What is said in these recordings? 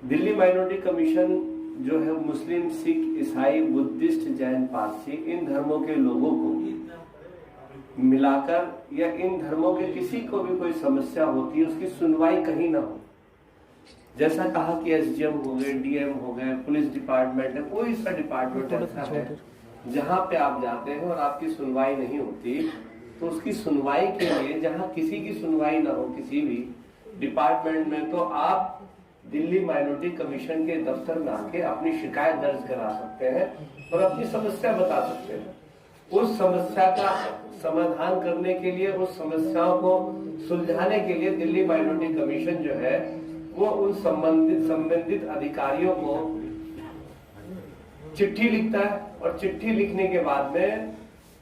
Delhi minority commission जो है मुस्लिम, सिख, ईसाई, बुद्धिस्ट, जैन, पारसी इन धर्मों के लोगों को मिलाकर या इन धर्मों के किसी को भी कोई समस्या होती है उसकी सुनवाई कहीं ना हो। जैसा कहा कि एसडीएम हो गए, डीएम हो गए, पुलिस डिपार्टमेंट है, कोई सा डिपार्टमेंट ऐसा है जहां पे आप जाते हैं और आपकी सुनवाई नहीं होती, तो उसकी सुनवाई के लिए जहां किसी की सुनवाई ना हो किसी भी डिपार्टमेंट में, तो आप दिल्ली माइनॉरिटी कमीशन के दफ्तर में आके अपनी शिकायत दर्ज करा सकते हैं और अपनी समस्या बता सकते हैं। उस समस्या का समाधान करने के लिए, उस समस्याओं को सुलझाने के लिए दिल्ली माइनॉरिटी कमीशन जो है वो उन संबंधित अधिकारियों को चिट्ठी लिखता है और चिट्ठी लिखने के बाद में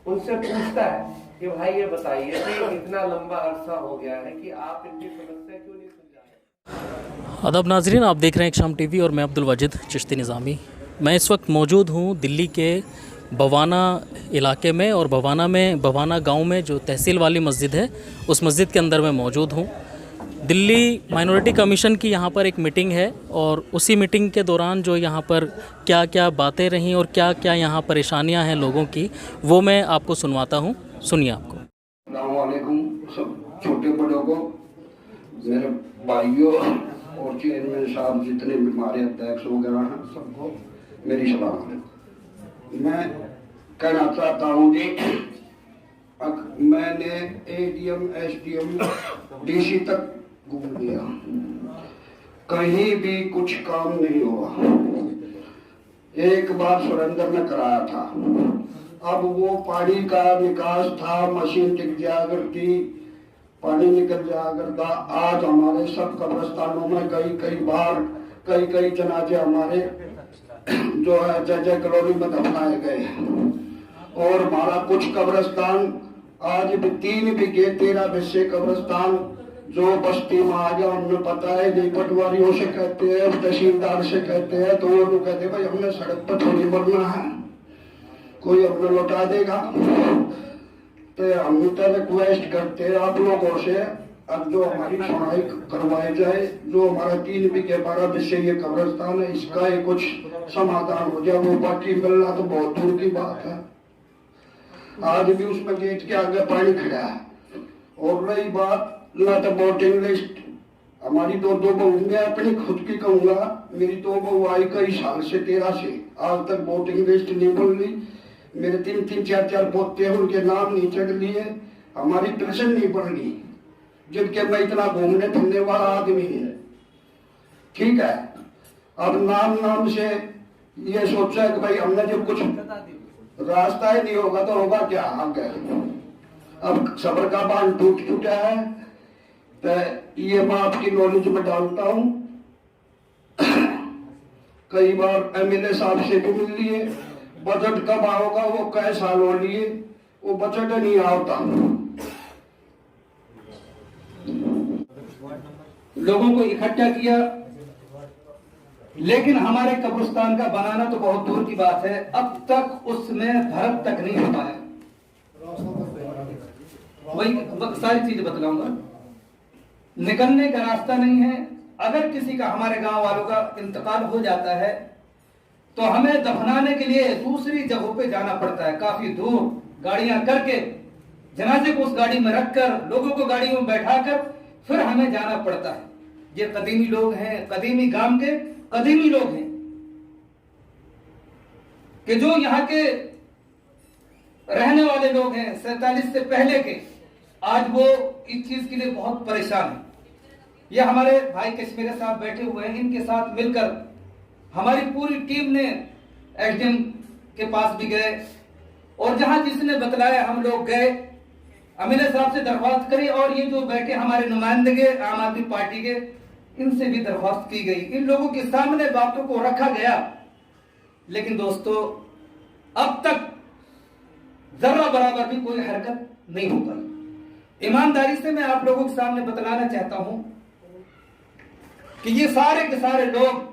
उनसे पूछता है कि भाई ये बताइए कि इतना लंबा अरसा हो गया है कि आप इनकी समस्या क्यों नहीं सुलझा। आदाब नाजरीन, आप देख रहे हैं एक शाम टीवी और मैं अब्दुल वाजिद चिश्ती निज़ामी। मैं इस वक्त मौजूद हूँ दिल्ली के बवाना इलाके में और बवाना गांव में जो तहसील वाली मस्जिद है उस मस्जिद के अंदर मैं मौजूद हूँ। दिल्ली माइनॉरिटी कमीशन की यहाँ पर एक मीटिंग है और उसी मीटिंग के दौरान जो यहाँ पर क्या क्या बातें रहीं और क्या क्या यहाँ परेशानियाँ हैं लोगों की, वो मैं आपको सुनवाता हूँ। सुनिए आपको। अस्सलाम वालेकुम सब छोटे बड़ों को, मेरे भाइयों और चेयरमैन साहब जितने भी हमारे अध्यक्ष वगैरह हैं सबको मेरी सलाम है। मैं कहना चाहता हूँ जी, मैंने एडीएम, एसडीएम, डीसी तक घूम लिया, कहीं भी कुछ काम नहीं हुआ। एक बार सुरेंद्र ने कराया था, अब वो पानी का निकास था, मशीन टिक जाया करती, पानी निकल जाया करता। आज हमारे सब कब्रिस्तानों में कई बार कई जनाजे हमारे जो है जय कलोनी में दफनाए गए और हमारा कुछ कब्रिस्तान आज भी 3 बीघे 13 बिस्से कब्रिस्तान जो बस्ती में आ गया, उन्हें पता है, नहीं पटवारियों से कहते हैं, तहसीलदार से कहते हैं, तो वो लोग कहते हैं भाई हमने सड़क पर थोड़ी मरना है, कोई अपने लौटा देगा। तो हम तो रिक्वेस्ट करते हैं आप लोगों से, अब जो हमारी सुनवाई करवाई जाए, जो हमारा 3 बीघे 12 बिस्से ये कब्रिस्तान है, इसका ही कुछ समाधान हो जाए। वो बाकी मिलना तो बहुत दूर की बात है, आज भी उसमें गेट के आगे पानी खड़ा है। और रही बात ना तो वोटिंग लिस्ट, हमारी दो बहू, मैं अपनी खुद की कहूंगा, मेरी 2 बहू आई कई साल से 13 से आज तक वोटिंग लिस्ट नहीं बन रही। मेरे 3 4 पोते हैं, उनके नाम नहीं चढ़ लिए, हमारी पेंशन नहीं बढ़ रही, जबकि मैं इतना घूमने फिरने वाला आदमी है। ठीक है, अब नाम से ये सोचा है कि भाई हमने जब कुछ रास्ता ही नहीं होगा तो होगा क्या आगे। अब सबर का बांध टूट चुका है, तो ये मैं आपकी नॉलेज में डालता हूं। कई बार एमएलए साहब से भी मिल लिए, बजट कब आओगा, वो कई साल हो लिए, वो बजट नहीं आता। लोगों को इकट्ठा किया, लेकिन हमारे कब्रिस्तान का बनाना तो बहुत दूर की बात है, अब तक उसमें भरत तक नहीं हो पाया। वही सारी चीजें बतलाऊंगा, निकलने का रास्ता नहीं है। अगर किसी का, हमारे गांव वालों का इंतकाल हो जाता है तो हमें दफनाने के लिए दूसरी जगहों पे जाना पड़ता है, काफी दूर गाड़ियां करके जनाजे को उस गाड़ी में रखकर लोगों को गाड़ियों में बैठाकर फिर हमें जाना पड़ता है। ये कदीमी लोग हैं, कदीमी गांव के कदीमी लोग हैं कि जो यहाँ के रहने वाले लोग हैं 47 से पहले के, आज वो इस चीज के लिए बहुत परेशान है। ये हमारे भाई कश्मीर साहब बैठे हुए हैं, इनके साथ मिलकर हमारी पूरी टीम ने एसडीएम के पास भी गए और जहां जिसने बतलाया हम लोग गए, अमीर साहब से दरख्वास्त करी और ये जो बैठे हमारे नुमाइंदे आम आदमी पार्टी के, इनसे भी दरख्वास्त की गई। इन लोगों के सामने बातों को रखा गया, लेकिन दोस्तों अब तक जरा बराबर भी कोई हरकत नहीं हो पाई। ईमानदारी से मैं आप लोगों के सामने बतलाना चाहता हूं कि ये सारे के सारे लोग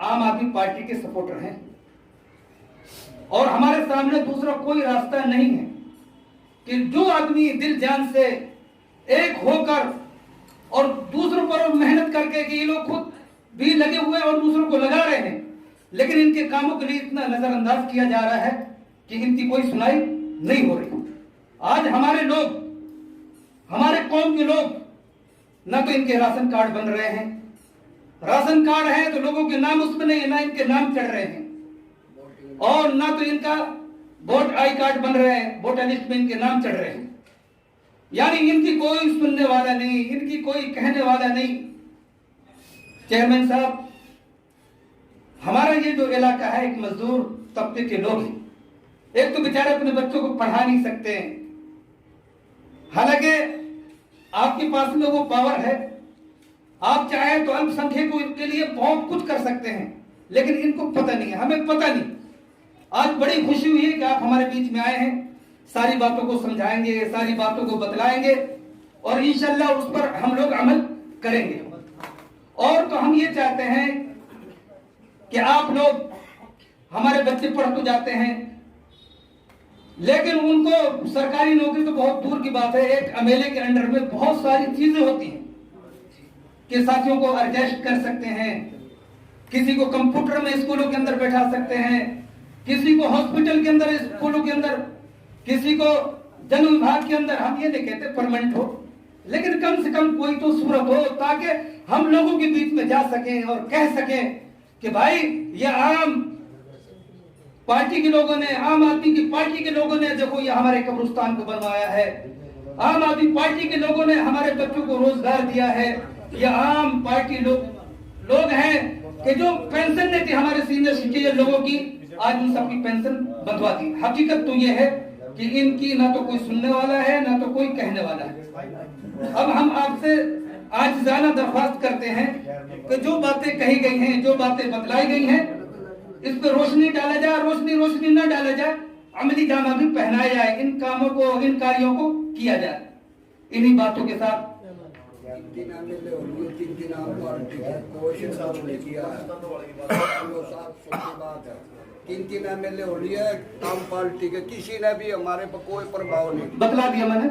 आम आदमी पार्टी के सपोर्टर हैं और हमारे सामने दूसरा कोई रास्ता नहीं है कि जो आदमी दिल जान से एक होकर और दूसरों पर मेहनत करके कि ये लोग खुद भी लगे हुए और दूसरों को लगा रहे हैं, लेकिन इनके कामों के लिए इतना नजरअंदाज किया जा रहा है कि इनकी कोई सुनाई नहीं हो रही। आज हमारे लोग, हमारे कौम के लोग, ना तो इनके राशन कार्ड बन रहे हैं, राशन कार्ड है तो लोगों के नाम उसमें नहीं है, ना इनके नाम चढ़ रहे हैं, और ना तो इनका वोट आई कार्ड बन रहे हैं, वोटर लिस्ट में इनके नाम चढ़ रहे हैं। यानी इनकी कोई सुनने वाला नहीं, इनकी कोई कहने वाला नहीं। चेयरमैन साहब, हमारा ये जो इलाका है एक मजदूर तबके के लोग हैं, एक तो बेचारे अपने बच्चों को पढ़ा नहीं सकते हैं, हालांकि आपके पास में वो पावर है, आप चाहे तो अल्पसंख्यकों के लिए बहुत कुछ कर सकते हैं, लेकिन इनको पता नहीं है, हमें पता नहीं। आज बड़ी खुशी हुई है कि आप हमारे बीच में आए हैं, सारी बातों को समझाएंगे, सारी बातों को बतलाएंगे और इंशाल्लाह उस पर हम लोग अमल करेंगे। और तो हम ये चाहते हैं कि आप लोग, हमारे बच्चे पढ़ तो जाते हैं, लेकिन उनको सरकारी नौकरी तो बहुत दूर की बात है। एक एमएलए के अंडर में बहुत सारी चीजें होती हैं कि साथियों को एडजस्ट कर सकते हैं, किसी को कंप्यूटर में स्कूलों के अंदर बैठा सकते हैं, किसी को हॉस्पिटल के अंदर, स्कूलों के अंदर, किसी को जन विभाग के अंदर। हम ये नहीं कहते परमानेंट हो, लेकिन कम से कम कोई तो सूरत हो ताकि हम लोगों के बीच में जा सकें और कह सकें कि भाई ये आम पार्टी के लोगों ने, आम आदमी की पार्टी के लोगों ने देखो ये हमारे कब्रिस्तान को बनवाया है, आम आदमी पार्टी के लोगों ने हमारे बच्चों को रोजगार दिया है, ये आम पार्टी लोग हैं कि जो पेंशन नहीं थी हमारे सीनियर सिटीजन लोगों की, आज उन सबकी पेंशन बंधवा दी। हकीकत तो ये है कि इनकी ना तो कोई सुनने वाला है, ना तो कोई कहने वाला है। अब हम आपसे आज जाना दरख्वास्त करते हैं कि जो बातें कही गई हैं, जो बातें बतलाई गई हैं, इस पर रोशनी डाला जाए, रोशनी न डाला जाए, अमली जामा भी पहनाया जाए, इन कामों को, इन कार्यों को किया जाए। इन्हीं बातों के साथ तीन एमएलए हो रही है आम पार्टी के, किसी ने भी हमारे पर कोई प्रभाव नहीं। बतला दिया मैंने।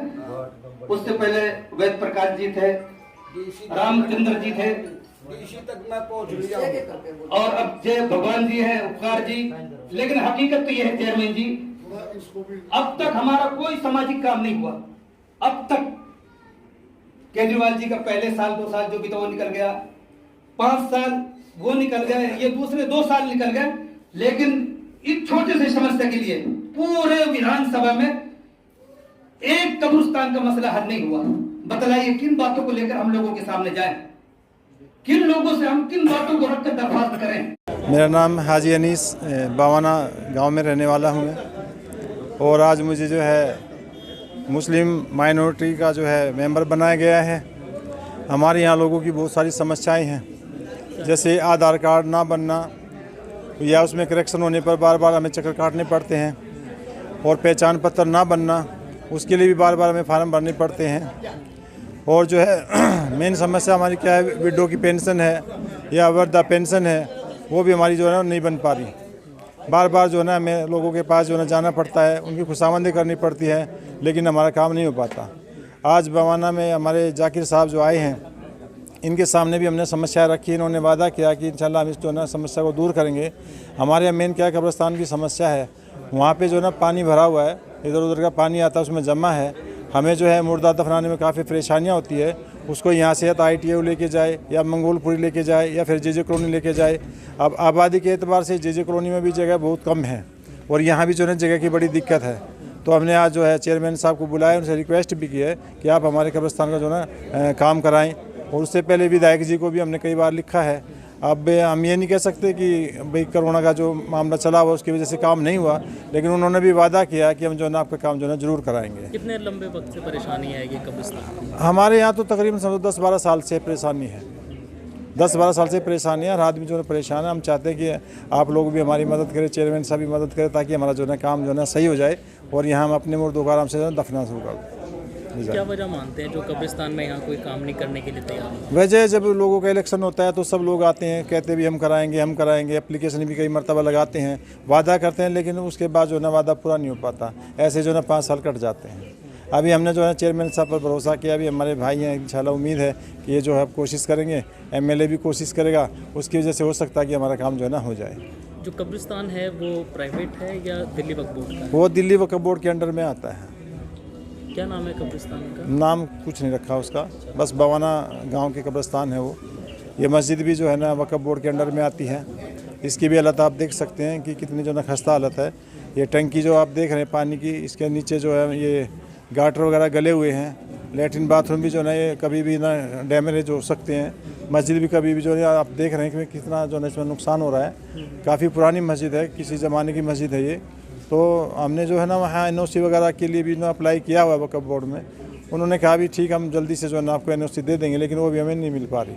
उससे पहले वेद प्रकाश जी थे, रामचंद्र जी थे, डीसी तक मैं पहुंच लिया, और अब जय भगवान जी है, उपकार जी। लेकिन हकीकत तो यह है चेयरमैन जी, अब तक हमारा कोई सामाजिक काम नहीं हुआ। अब तक केजरीवाल जी का पहले साल 2 साल जो बीता वो निकल गया, 5 साल वो निकल गए, ये दूसरे 2 साल निकल गए, लेकिन इस छोटे से समस्या के लिए पूरे विधानसभा में एक कब्रिस्तान का मसला हल नहीं हुआ। बतलाइए किन बातों को लेकर हम लोगों के सामने जाएं, किन लोगों से हम किन बातों को रखकर दरख्वास्त करें। मेरा नाम हाजी अनीस, बवाना गांव में रहने वाला हूं मैं, और आज मुझे जो है मुस्लिम माइनॉरिटी का जो है मेंबर बनाया गया है। हमारे यहाँ लोगों की बहुत सारी समस्याएं हैं, जैसे आधार कार्ड ना बनना या उसमें करेक्शन होने पर बार बार हमें चक्कर काटने पड़ते हैं, और पहचान पत्र ना बनना उसके लिए भी बार बार हमें फार्म भरने पड़ते हैं। और जो है मेन समस्या हमारी क्या है, विडो की पेंशन है या वृद्धा पेंशन है, वो भी हमारी जो है नहीं बन पा रही। बार बार जो है ना हमें लोगों के पास जो है जाना पड़ता है, उनकी खुशामंदी करनी पड़ती है, लेकिन हमारा काम नहीं हो पाता। आज बवाना में हमारे जाकिर साहब जो आए हैं, इनके सामने भी हमने समस्या रखी। इन्होंने वादा किया कि इंशाल्लाह हम इस जो है ना समस्या को दूर करेंगे। हमारे यहाँ मेन क्या कब्रिस्तान की समस्या है, वहाँ पे जो है ना पानी भरा हुआ है, इधर उधर का पानी आता है उसमें जमा है। हमें जो है मुर्दा दफनाने में काफ़ी परेशानियाँ होती है। उसको यहाँ से या तो ITO लेके जाए, या मंगोलपुरी लेके जाए, या फिर JJ कॉलोनी लेके जाए। अब आबादी के एतबार से JJ कॉलोनी में भी जगह बहुत कम है, और यहाँ भी जो है जगह की बड़ी दिक्कत है। तो हमने आज जो है चेयरमैन साहब को बुलाया, उनसे रिक्वेस्ट भी की है कि आप हमारे कब्रिस्तान का जो है ना काम कराएं। और उससे पहले विधायक जी को भी हमने कई बार लिखा है। अब हम ये नहीं कह सकते कि भाई कोरोना का जो मामला चला हुआ उसकी वजह से काम नहीं हुआ, लेकिन उन्होंने भी वादा किया कि हम जो है ना आपका काम जो है ना जरूर कराएंगे। कितने लंबे वक्त से परेशानी है ये कब्रिस्तान? हमारे यहाँ तो तकरीबन 10-12 साल से परेशानी है, 10-12 साल से परेशानी है। हर आदमी जो है परेशान है। हम चाहते हैं कि आप लोग भी हमारी मदद करें, चेयरमैन साहब भी मदद करें, ताकि हमारा जो है काम जो है ना सही हो जाए, और यहाँ हम अपने मुर्दों को आराम से दफना शुरू कर दें। क्या वजह मानते हैं जो कब्रिस्तान में यहाँ कोई काम नहीं करने के लिए तैयार है? वजह जब लोगों का इलेक्शन होता है तो सब लोग आते हैं, कहते भी हम कराएंगे, एप्लीकेशन भी कई मरतबा लगाते हैं, वादा करते हैं, लेकिन उसके बाद जो है ना वादा पूरा नहीं हो पाता। ऐसे जो है ना 5 साल कट जाते हैं। अभी हमने जो है चेयरमैन साहब पर भरोसा किया, अभी हमारे भाई हैं, इंशाल्लाह उम्मीद है कि ये जो है कोशिश करेंगे, एमएलए भी कोशिश करेगा, उसकी वजह से हो सकता है कि हमारा काम जो है ना हो जाए। जो कब्रिस्तान है वो प्राइवेट है या दिल्ली वक्फ बोर्ड का है? वो दिल्ली वक्फ बोर्ड के अंडर में आता है। क्या नाम है कब्रिस्तान का? नाम कुछ नहीं रखा उसका, बस बवाना गांव के कब्रिस्तान है वो। ये मस्जिद भी जो है ना वक्फ बोर्ड के अंडर में आती है। इसकी भी हालत आप देख सकते हैं कि कितनी जो ना खस्ता हालत है। ये टंकी जो आप देख रहे हैं पानी की, इसके नीचे जो है ये गाटर वगैरह गले हुए हैं। लेटरिन बाथरूम भी जो है ये कभी भी ना डैमेज हो सकते हैं। मस्जिद भी कभी भी जो है आप देख रहे हैं कि कितना जो है इसमें नुकसान हो रहा है। काफ़ी पुरानी मस्जिद है, किसी ज़माने की मस्जिद है ये। तो हमने जो है ना वहाँ एनओसी वगैरह के लिए भी ना अप्लाई किया हुआ है वक्फ बोर्ड में। उन्होंने कहा भी ठीक, हम जल्दी से जो है ना आपको एनओसी दे देंगे, लेकिन वो भी हमें नहीं मिल पा रही।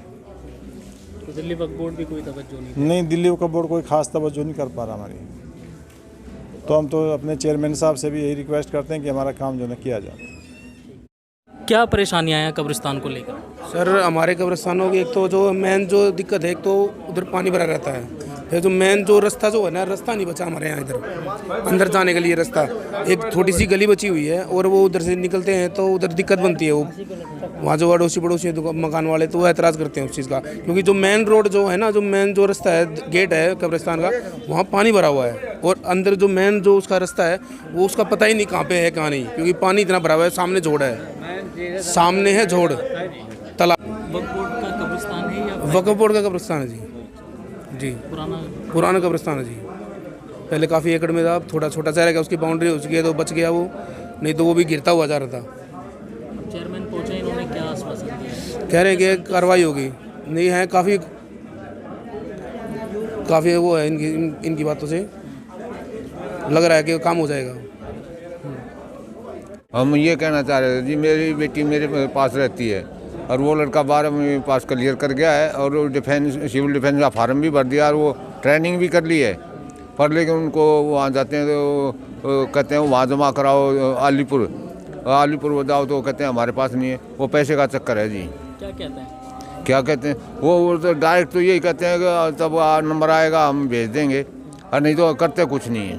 तो दिल्ली वक्फ बोर्ड भी कोई तवज्जो नहीं? नहीं, दिल्ली वक्फ बोर्ड कोई ख़ास तवज्जो नहीं कर पा रहा हमारी। तो हम तो अपने चेयरमैन साहब से भी यही रिक्वेस्ट करते हैं कि हमारा काम जो है किया जाए। क्या परेशानियाँ हैं कब्रिस्तान को लेकर? सर हमारे कब्रिस्तानों की एक तो जो मेन जो दिक्कत है, एक तो उधर पानी भरा रहता है, फिर जो मेन जो रास्ता जो है ना, रास्ता नहीं बचा हमारे यहाँ इधर अंदर जाने के लिए रास्ता। एक छोटी सी गली बची हुई है और वो उधर से निकलते हैं तो उधर दिक्कत बनती है। वो वहाँ जो अड़ोसी पड़ोसी मकान वाले तो वो एतराज़ करते हैं उस चीज़ का, क्योंकि जो मेन रोड जो है ना, जो मेन जो रास्ता है, गेट है कब्रिस्तान का, वहाँ पानी भरा हुआ है। और अंदर जो मेन जो उसका रास्ता है वो उसका पता ही नहीं कहाँ पे है कहाँ नहीं, क्योंकि पानी इतना भरा हुआ है। सामने झोड़ है, सामने है झोड़ तालाब। वक्फ बोर्ड का कब्रिस्तान है या वक्फ बोर्ड का कब्रिस्तान है जी। जी पुराना कब्रिस्तान है जी। पहले काफ़ी एकड़ में था, अब थोड़ा छोटा सा रह गया, उसकी बाउंड्री हो चुकी है तो बच गया वो, नहीं तो वो भी गिरता हुआ जा रहा था। चेयरमैन पहुंचे, इन्होंने क्या आश्वासन दिया? कह रहे हैं कि कार्रवाई होगी, नहीं है काफ़ी वो है इनकी बातों से लग रहा है कि काम हो जाएगा। हम ये कहना चाह रहे थे जी, मेरी बेटी मेरे पास रहती है और वो लड़का 12वीं पास क्लियर कर गया है और डिफेंस सिविल डिफेंस का फार्म भी भर दिया और वो ट्रेनिंग भी कर ली है, पर लेकिन उनको वहाँ जाते हैं तो कहते हैं वहाँ जमा कराओ आलीपुर बताओ, तो कहते हैं हमारे पास नहीं है। वो पैसे का चक्कर है जी। क्या कहते हैं वो तो डायरेक्ट तो यही कहते हैं कि तब नंबर आएगा हम भेज देंगे, और नहीं तो करते कुछ नहीं है।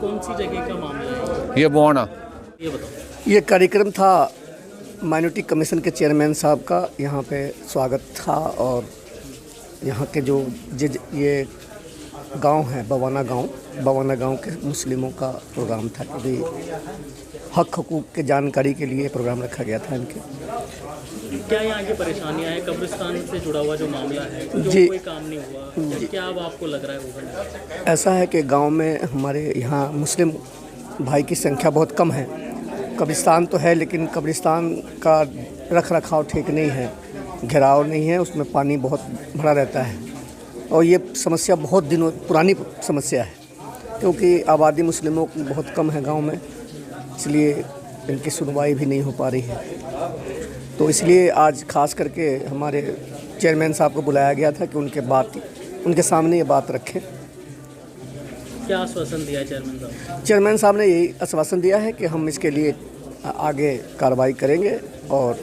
कौन सी जगह का मामला है ये बवाना? ये बताओ। ये कार्यक्रम था माइनॉरिटी कमीशन के चेयरमैन साहब का, यहाँ पे स्वागत था और यहाँ के जो ये गांव है बवाना गांव के मुस्लिमों का प्रोग्राम था। अभी हक हकूक़ के जानकारी के लिए प्रोग्राम रखा गया था इनके। क्या यहाँ की परेशानियाँ हैं? कब्रिस्तान से जुड़ा हुआ जो मामला है, जो जी, कोई काम नहीं हुआ, क्या अब आपको लग रहा है होगा? ऐसा है कि गांव में हमारे यहाँ मुस्लिम भाई की संख्या बहुत कम है। कब्रिस्तान तो है लेकिन कब्रिस्तान का रख रखाव ठीक नहीं है, घेराव नहीं है, उसमें पानी बहुत भरा रहता है और ये समस्या बहुत दिनों पुरानी समस्या है, क्योंकि आबादी मुस्लिमों की बहुत कम है गांव में, इसलिए इनकी सुनवाई भी नहीं हो पा रही है। तो इसलिए आज खास करके हमारे चेयरमैन साहब को बुलाया गया था कि उनके सामने ये बात रखें। क्या आश्वासन दिया चेयरमैन साहब? चेयरमैन साहब ने यही आश्वासन दिया है कि हम इसके लिए आगे कार्रवाई करेंगे और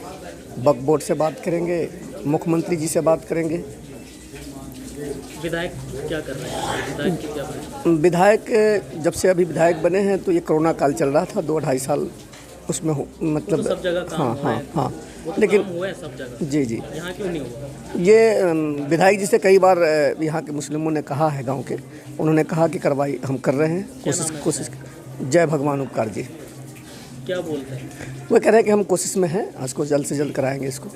वक्फ बोर्ड से बात करेंगे, मुख्यमंत्री जी से बात करेंगे। विधायक क्या कर रहे हैं? विधायक की क्या बात? विधायक जब से अभी विधायक बने हैं तो ये कोरोना काल चल रहा था, 2-2.5 साल उसमें मतलब तो सब जगह काम हुआ है। हाँ वो तो लेकिन काम हुआ है सब जगह। जी यहाँ क्यों नहीं हुआ? ये विधायक जी से कई बार यहाँ के मुस्लिमों ने कहा है, गांव के, उन्होंने कहा कि कार्रवाई हम कर रहे हैं, कोशिश। जय भगवान उपकार जी। क्या बोलते हैं? वो कह रहे हैं कि हम कोशिश में हैं, आज को जल्द से जल्द कराएंगे इसको।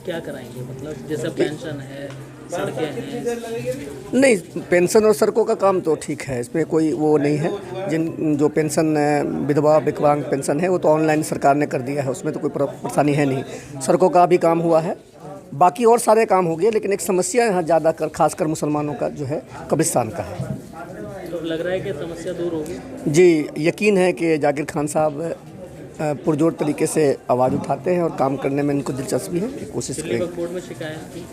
क्या कराएंगे मतलब? जैसे पेंशन है, सड़कें हैं? नहीं, पेंशन और सड़कों का काम तो ठीक है, इसमें कोई वो नहीं है। जो पेंशन विधवा विकलांग पेंशन है वो तो ऑनलाइन सरकार ने कर दिया है, उसमें तो कोई परेशानी है नहीं। सड़कों का भी काम हुआ है, बाकी और सारे काम हो गए, लेकिन एक समस्या यहाँ ज़्यादा खासकर मुसलमानों का जो है कब्रिस्तान का है। तो लग रहा है कि समस्या दूर होगी? जी, यकीन है कि जाकिर खान साहब पुरजोर तरीके से आवाज़ उठाते हैं और काम करने में इनको दिलचस्पी है, कोशिश दिल्ली करेंगे। वक्फ बोर्ड में शिकायत की?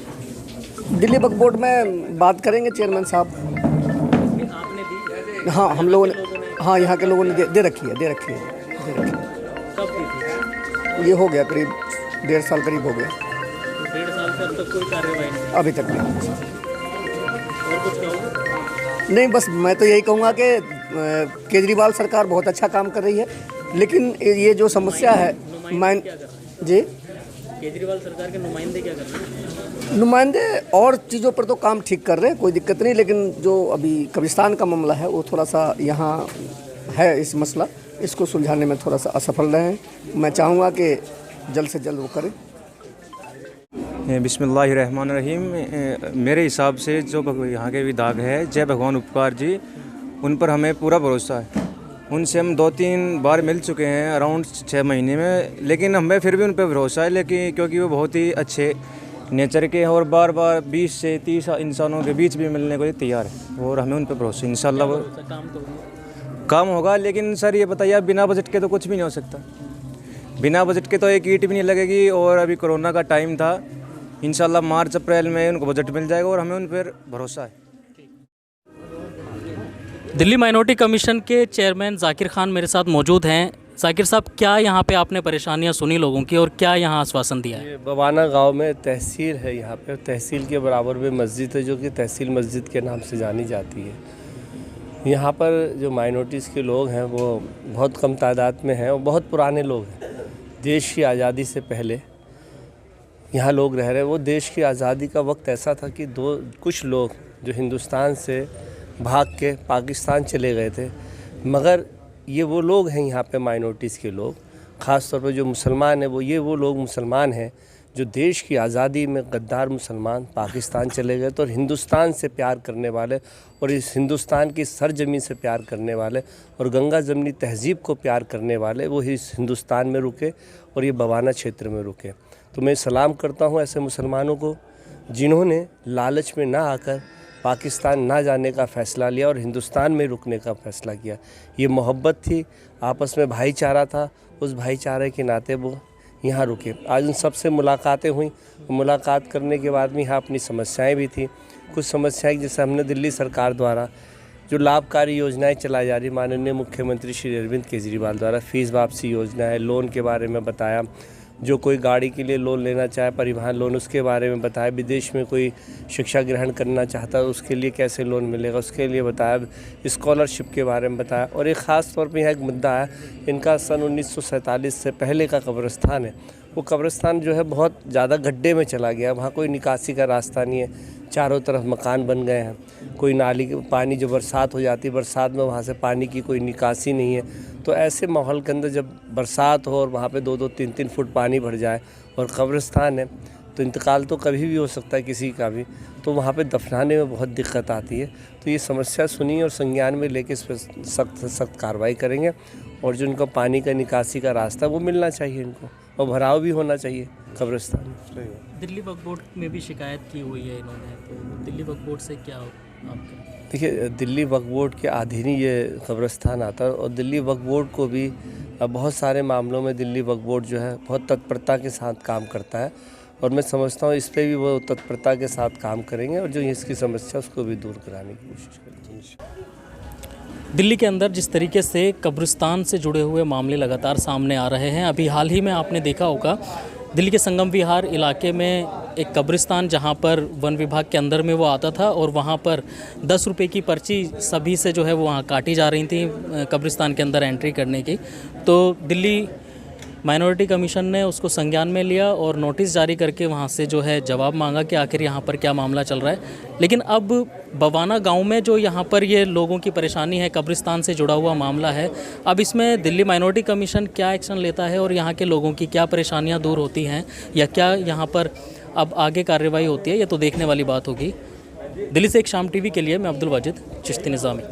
दिल्ली वक्फ बोर्ड में बात करेंगे चेयरमैन साहब। आपने दी? हाँ, हम लोगों ने, हाँ यहाँ के लोगों ने दे रखी है। कब दी थी? ये हो गया करीब 1.5 साल करीब हो गया। 1.5 साल से अब तक कोई कार्रवाई नहीं? अभी तक नहीं। और कुछ कहोगे? नहीं, बस मैं तो यही कहूँगा कि केजरीवाल सरकार बहुत अच्छा काम कर रही है। लेकिन ये जो समस्या है मैं जी केजरीवाल सरकार के नुमाइंदे क्या कर रहे हैं? नुमाइंदे और चीज़ों पर तो काम ठीक कर रहे हैं, कोई दिक्कत नहीं, लेकिन जो अभी कब्रिस्तान का मामला है वो थोड़ा सा यहाँ है इस मसला, इसको सुलझाने में थोड़ा सा असफल रहे हैं। मैं चाहूँगा कि जल्द से जल्द वो करें। बिस्मिल्लाहिर्रहमानिर्रहीम। मेरे हिसाब से जो यहाँ के विधायक है जय भगवान उपकार जी, उन पर हमें पूरा भरोसा है। उनसे हम 2-3 बार मिल चुके हैं अराउंड 6 महीने में, लेकिन हमें फिर भी उन पर भरोसा है, लेकिन क्योंकि वो बहुत ही अच्छे नेचर के हैं और बार बार 20 से 30 इंसानों के बीच भी मिलने को लिए तैयार है और हमें उन पर भरोसा है। इंशाल्लाह वो काम होगा। लेकिन सर ये बताइए, आप बिना बजट के तो कुछ भी नहीं हो सकता। बिना बजट के तो एक ईंट भी नहीं लगेगी। और अभी कोरोना का टाइम था, इंशाल्लाह मार्च अप्रैल में उनको बजट मिल जाएगा और हमें उन पर भरोसा है। दिल्ली माइनॉरिटी कमीशन के चेयरमैन जाकिर खान मेरे साथ मौजूद हैं। जाकिर साहब, क्या यहाँ पे आपने परेशानियाँ सुनी लोगों की और क्या यहाँ आश्वासन दिया है? ये बवाना गांव में तहसील है, यहाँ पे तहसील के बराबर में मस्जिद है जो कि तहसील मस्जिद के नाम से जानी जाती है। यहाँ पर जो माइनॉरिटीज़ के लोग हैं वो बहुत कम तादाद में हैं और बहुत पुराने लोग हैं। देश की आज़ादी से पहले यहाँ लोग रह रहे हैं। वो देश की आज़ादी का वक्त ऐसा था कि कुछ लोग जो हिंदुस्तान से भाग के पाकिस्तान चले गए थे, मगर ये वो लोग हैं यहाँ पे माइनॉरिटीज़ के लोग, ख़ास तौर पर जो मुसलमान हैं वो लोग मुसलमान हैं जो देश की आज़ादी में गद्दार मुसलमान पाकिस्तान चले गए। तो हिंदुस्तान से प्यार करने वाले और इस हिंदुस्तान की सरजमी से प्यार करने वाले और गंगा जमनी तहज़ीब को प्यार करने वाले वो इस हिंदुस्तान में रुके और ये बवाना क्षेत्र में रुके। तो मैं सलाम करता हूँ ऐसे मुसलमानों को जिन्होंने लालच में ना आकर पाकिस्तान ना जाने का फ़ैसला लिया और हिंदुस्तान में रुकने का फ़ैसला किया। ये मोहब्बत थी, आपस में भाईचारा था, उस भाईचारे के नाते वो यहाँ रुके। आज उन सबसे मुलाकातें हुई, मुलाकात करने के बाद में यहाँ अपनी समस्याएं भी थी। कुछ समस्याएं जैसे हमने दिल्ली सरकार द्वारा जो लाभकारी योजनाएं चलाई जा रही, माननीय मुख्यमंत्री श्री अरविंद केजरीवाल द्वारा फ़ीस वापसी योजना है, लोन के बारे में बताया, जो कोई गाड़ी के लिए लोन लेना चाहे परिवहन लोन उसके बारे में बताया, विदेश में कोई शिक्षा ग्रहण करना चाहता है उसके लिए कैसे लोन मिलेगा उसके लिए बताया, स्कॉलरशिप के बारे में बताया। और एक ख़ास तौर पे यहाँ एक मुद्दा है, इनका सन 1947 से पहले का कब्रिस्तान है, वो कब्रिस्तान जो है बहुत ज़्यादा गड्ढे में चला गया। वहाँ कोई निकासी का रास्ता नहीं है, चारों तरफ मकान बन गए हैं, कोई नाली पानी जो बरसात हो जाती है बरसात में वहाँ से पानी की कोई निकासी नहीं है। तो ऐसे माहौल के अंदर जब बरसात हो और वहाँ पे 2-2, 3-3 फुट पानी भर जाए और कब्रिस्तान है तो इंतकाल तो कभी भी हो सकता है किसी का भी, तो वहाँ पे दफनाने में बहुत दिक्कत आती है। तो ये समस्या सुनी और संज्ञान में लेके इस पर सख्त कार्रवाई करेंगे और जो इनको पानी का निकासी का रास्ता वो मिलना चाहिए इनको और भराव भी होना चाहिए कब्रिस्तान में। दिल्ली वक्फ बोर्ड में भी शिकायत की हुई है इन्होंने, तो दिल्ली वक्फ बोर्ड से क्या आपका? देखिए, दिल्ली वक्फ बोर्ड के अधीन ही ये कब्रिस्तान आता है और दिल्ली वक्फ बोर्ड को भी बहुत सारे मामलों में दिल्ली वक्फ बोर्ड जो है बहुत तत्परता के साथ काम करता है और मैं समझता हूँ इस पर भी वो तत्परता के साथ काम करेंगे और जो इसकी समस्या उसको भी दूर कराने की कोशिश करेंगे। दिल्ली के अंदर जिस तरीके से कब्रिस्तान से जुड़े हुए मामले लगातार सामने आ रहे हैं, अभी हाल ही में आपने देखा होगा दिल्ली के संगम विहार इलाके में एक कब्रिस्तान जहां पर वन विभाग के अंदर में वो आता था और वहां पर 10 रुपये की पर्ची सभी से जो है वो वहाँ काटी जा रही थी कब्रिस्तान के अंदर एंट्री करने की। तो दिल्ली माइनॉरिटी कमीशन ने उसको संज्ञान में लिया और नोटिस जारी करके वहाँ से जो है जवाब मांगा कि आखिर यहाँ पर क्या मामला चल रहा है। लेकिन अब बवाना गांव में जो यहाँ पर ये लोगों की परेशानी है, कब्रिस्तान से जुड़ा हुआ मामला है, अब इसमें दिल्ली माइनॉरिटी कमीशन क्या एक्शन लेता है और यहाँ के लोगों की क्या परेशानियाँ दूर होती हैं या क्या यहाँ पर अब आगे कार्रवाई होती है, ये तो देखने वाली बात होगी। दिल्ली से एक शाम टीवी के लिए मैं अब्दुल वाजिद चिश्ती निज़ामी।